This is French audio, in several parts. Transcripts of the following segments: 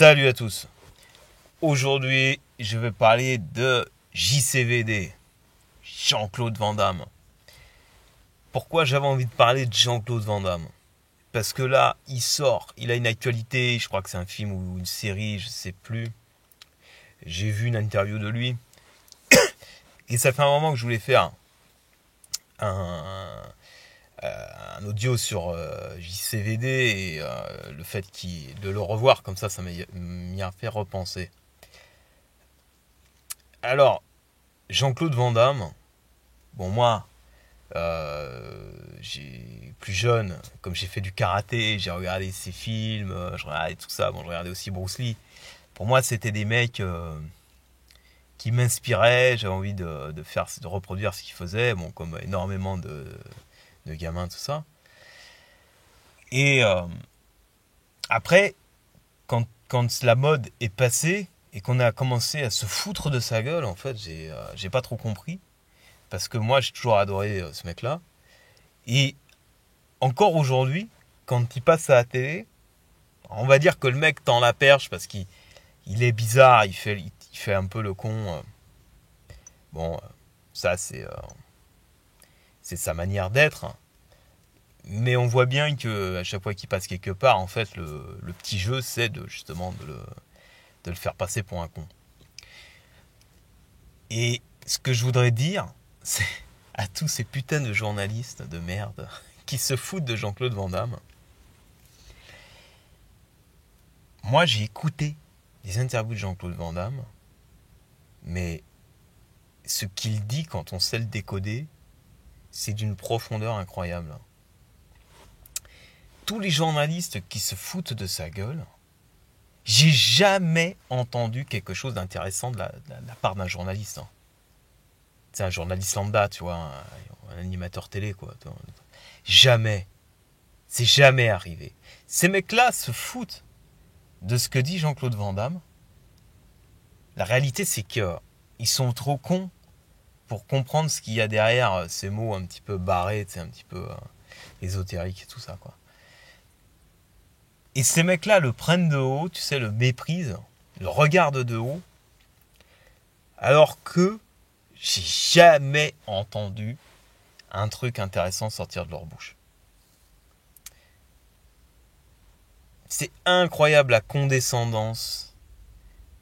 Salut à tous. Aujourd'hui, je vais parler de JCVD, Jean-Claude Van Damme. Pourquoi j'avais envie de parler de Jean-Claude Van Damme? Parce que là, il a une actualité, je crois que c'est un film ou une série, je sais plus. J'ai vu une interview de lui. Et ça fait un moment que je voulais faire un audio sur JCVD et le fait de le revoir comme ça m'y a fait repenser. Alors, Jean-Claude Van Damme, bon moi, j'ai plus jeune, comme j'ai fait du karaté, j'ai regardé ses films, je regardais tout ça, bon je regardais aussi Bruce Lee. Pour moi c'était des mecs qui m'inspiraient, j'avais envie de reproduire ce qu'ils faisaient, bon comme énormément de gamins, tout ça. Et après, quand la mode est passée et qu'on a commencé à se foutre de sa gueule, en fait, j'ai pas trop compris. Parce que moi, j'ai toujours adoré ce mec-là. Et encore aujourd'hui, quand il passe à la télé, on va dire que le mec tend la perche parce qu'il est bizarre, il fait un peu le con. Bon, ça, c'est sa manière d'être. Mais on voit bien que à chaque fois qu'il passe quelque part, en fait, le petit jeu, c'est justement de le faire passer pour un con. Et ce que je voudrais dire, c'est à tous ces putains de journalistes de merde qui se foutent de Jean-Claude Van Damme. Moi, j'ai écouté des interviews de Jean-Claude Van Damme, mais ce qu'il dit quand on sait le décoder, c'est d'une profondeur incroyable. Tous les journalistes qui se foutent de sa gueule, j'ai jamais entendu quelque chose d'intéressant de la part d'un journaliste. C'est un journaliste lambda, tu vois, un animateur télé, quoi. Jamais. C'est jamais arrivé. Ces mecs-là se foutent de ce que dit Jean-Claude Van Damme. La réalité, c'est qu'ils sont trop cons pour comprendre ce qu'il y a derrière ces mots un petit peu barrés, un petit peu ésotériques et tout ça, quoi. Et ces mecs-là le prennent de haut, tu sais, le méprisent, le regardent de haut, alors que j'ai jamais entendu un truc intéressant sortir de leur bouche. C'est incroyable la condescendance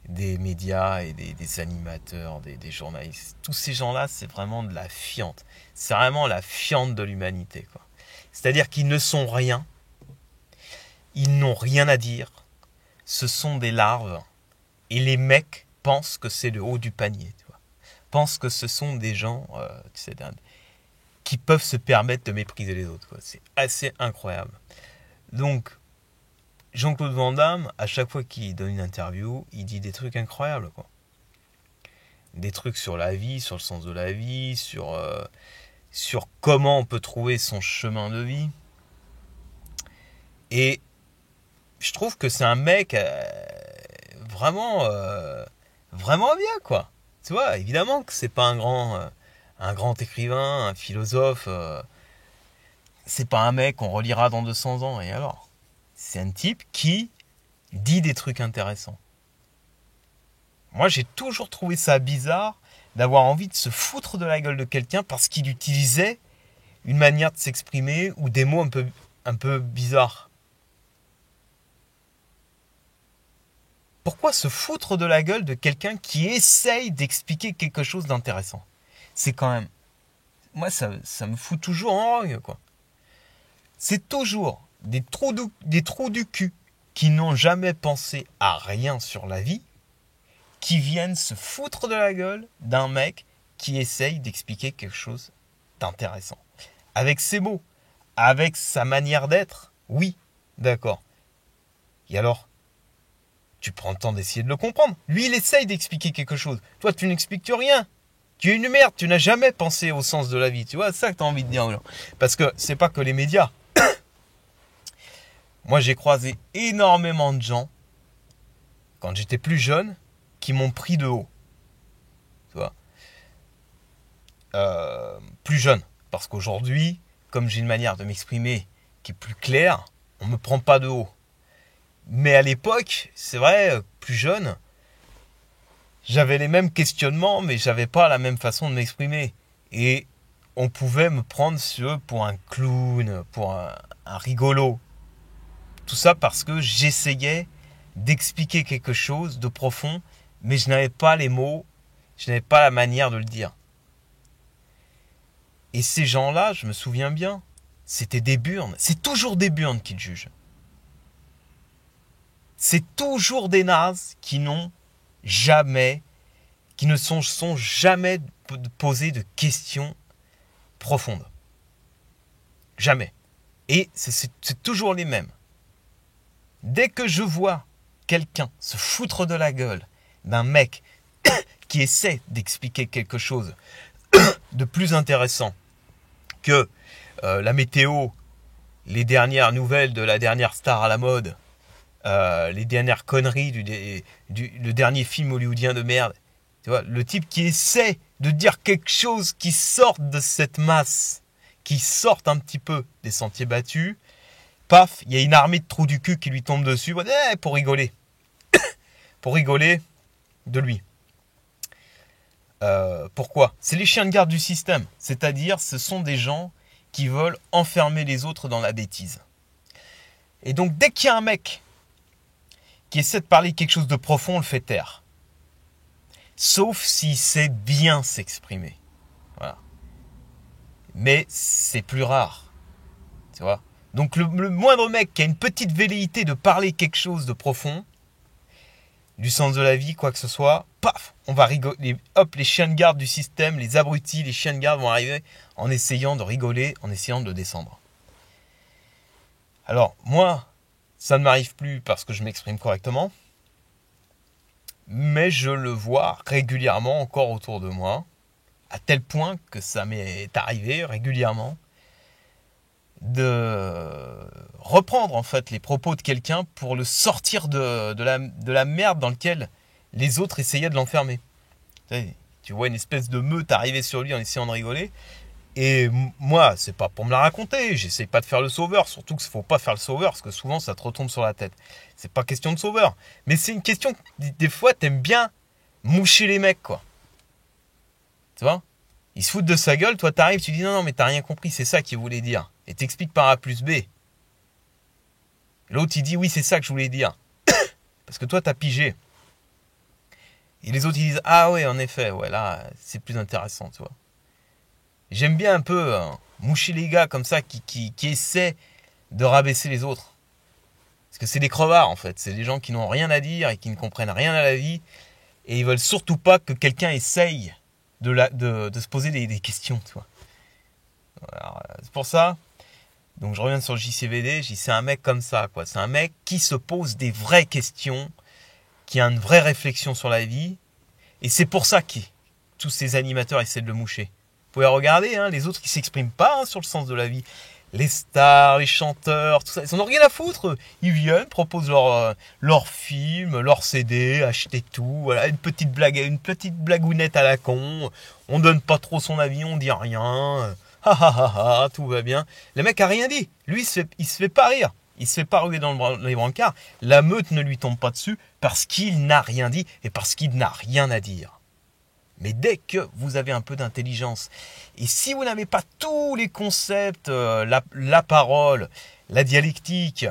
des médias et des animateurs, des journalistes. Tous ces gens-là, c'est vraiment de la fiente. C'est vraiment la fiente de l'humanité, quoi. C'est-à-dire qu'ils ne sont rien. Ils n'ont rien à dire. Ce sont des larves. Et les mecs pensent que c'est le haut du panier, tu vois. Pensent que ce sont des gens, tu sais, qui peuvent se permettre de mépriser les autres, quoi. C'est assez incroyable. Donc, Jean-Claude Van Damme, à chaque fois qu'il donne une interview, il dit des trucs incroyables, quoi. Des trucs sur la vie, sur le sens de la vie, sur comment on peut trouver son chemin de vie. Et je trouve que c'est un mec vraiment bien, quoi. Tu vois, évidemment que c'est pas un grand écrivain, un philosophe. C'est pas un mec qu'on relira dans 200 ans. Et alors, c'est un type qui dit des trucs intéressants. Moi, j'ai toujours trouvé ça bizarre d'avoir envie de se foutre de la gueule de quelqu'un parce qu'il utilisait une manière de s'exprimer ou des mots un peu bizarres. Pourquoi se foutre de la gueule de quelqu'un qui essaye d'expliquer quelque chose d'intéressant? C'est quand même... Moi, ça me fout toujours en rogne, quoi. C'est toujours des trous du cul qui n'ont jamais pensé à rien sur la vie, qui viennent se foutre de la gueule d'un mec qui essaye d'expliquer quelque chose d'intéressant. Avec ses mots, avec sa manière d'être, oui, d'accord. Et alors, tu prends le temps d'essayer de le comprendre. Lui, il essaye d'expliquer quelque chose. Toi, tu n'expliques rien. Tu es une merde. Tu n'as jamais pensé au sens de la vie. Tu vois, c'est ça que tu as envie de dire aux gens. Parce que c'est pas que les médias. Moi, j'ai croisé énormément de gens, quand j'étais plus jeune, qui m'ont pris de haut. Tu vois. Plus jeune. Parce qu'aujourd'hui, comme j'ai une manière de m'exprimer qui est plus claire, on me prend pas de haut. Mais à l'époque, c'est vrai, plus jeune, j'avais les mêmes questionnements, mais j'avais pas la même façon de m'exprimer. Et on pouvait me prendre pour un clown, pour un rigolo. Tout ça parce que j'essayais d'expliquer quelque chose de profond, mais je n'avais pas les mots, je n'avais pas la manière de le dire. Et ces gens-là, je me souviens bien, c'était des burnes. C'est toujours des burnes qui te jugent. C'est toujours des nazes qui n'ont jamais, qui ne sont jamais posés de questions profondes. Jamais. Et c'est toujours les mêmes. Dès que je vois quelqu'un se foutre de la gueule d'un mec qui essaie d'expliquer quelque chose de plus intéressant que la météo, les dernières nouvelles de la dernière star à la mode, les dernières conneries le dernier film hollywoodien de merde. Tu vois, le type qui essaie de dire quelque chose qui sorte de cette masse, qui sorte un petit peu des sentiers battus, paf, il y a une armée de trous du cul qui lui tombe dessus, pour rigoler. Pour rigoler de lui. Pourquoi ? C'est les chiens de garde du système. C'est-à-dire, ce sont des gens qui veulent enfermer les autres dans la bêtise. Et donc, dès qu'il y a un mec qui essaie de parler de quelque chose de profond, on le fait taire. Sauf s'il sait bien s'exprimer. Voilà. Mais c'est plus rare. Tu vois ? Donc le moindre mec qui a une petite velléité de parler quelque chose de profond, du sens de la vie, quoi que ce soit, paf, on va rigoler. Hop, les chiens de garde du système, les abrutis, les chiens de garde vont arriver en essayant de rigoler, en essayant de le descendre. Alors, moi, ça ne m'arrive plus parce que je m'exprime correctement, mais je le vois régulièrement encore autour de moi, à tel point que ça m'est arrivé régulièrement de reprendre en fait les propos de quelqu'un pour le sortir de la merde dans laquelle les autres essayaient de l'enfermer. Tu vois une espèce de meute arriver sur lui en essayant de rigoler. Et moi, c'est pas pour me la raconter, j'essaie pas de faire le sauveur, surtout qu'il faut pas faire le sauveur, parce que souvent ça te retombe sur la tête. C'est pas question de sauveur, mais c'est une question que des fois t'aimes bien moucher les mecs, quoi. Tu vois ? Ils se foutent de sa gueule, toi t'arrives, tu dis non, mais t'as rien compris, c'est ça qu'il voulait dire. Et t'expliques par A plus B. L'autre il dit oui, c'est ça que je voulais dire. Parce que toi t'as pigé. Et les autres ils disent ah ouais, en effet, ouais, là c'est plus intéressant, tu vois. J'aime bien un peu moucher les gars comme ça qui essaient de rabaisser les autres. Parce que c'est des crevards en fait. C'est des gens qui n'ont rien à dire et qui ne comprennent rien à la vie. Et ils veulent surtout pas que quelqu'un essaye de se poser des questions. Tu vois. Alors, c'est pour ça. Donc je reviens sur le JCVD. C'est un mec comme ça, quoi. C'est un mec qui se pose des vraies questions, qui a une vraie réflexion sur la vie. Et c'est pour ça que tous ces animateurs essaient de le moucher. Vous pouvez regarder, hein, les autres qui s'expriment pas sur le sens de la vie. Les stars, les chanteurs, tout ça, ils en ont rien à foutre. Ils viennent, proposent leur film, leur CD, acheter tout. Voilà, une petite blagounette à la con. On donne pas trop son avis, on dit rien. Tout va bien. Le mec a rien dit. Lui, il se fait pas rire. Il se fait pas ruer dans les brancards. La meute ne lui tombe pas dessus parce qu'il n'a rien dit et parce qu'il n'a rien à dire. Mais dès que vous avez un peu d'intelligence, et si vous n'avez pas tous les concepts, la parole, la dialectique,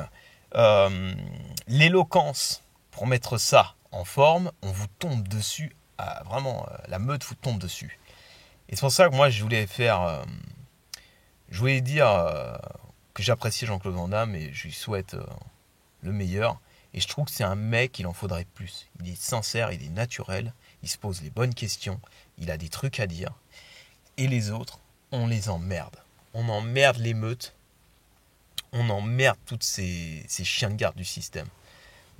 l'éloquence, pour mettre ça en forme, on vous tombe dessus, vraiment, la meute vous tombe dessus. Et c'est pour ça que moi, je voulais dire que j'apprécie Jean-Claude Van Damme et je lui souhaite le meilleur. Et je trouve que c'est un mec, il en faudrait plus. Il est sincère, il est naturel. Il se pose les bonnes questions, il a des trucs à dire. Et les autres, on les emmerde. On emmerde les meutes. On emmerde tous ces chiens de garde du système.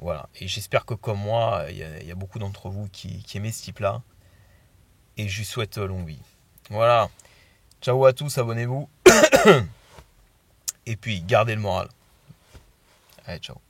Voilà. Et j'espère que comme moi, il y a beaucoup d'entre vous qui aimez ce type-là. Et je lui souhaite longue vie. Voilà. Ciao à tous, abonnez-vous. Et puis, gardez le moral. Allez, ciao.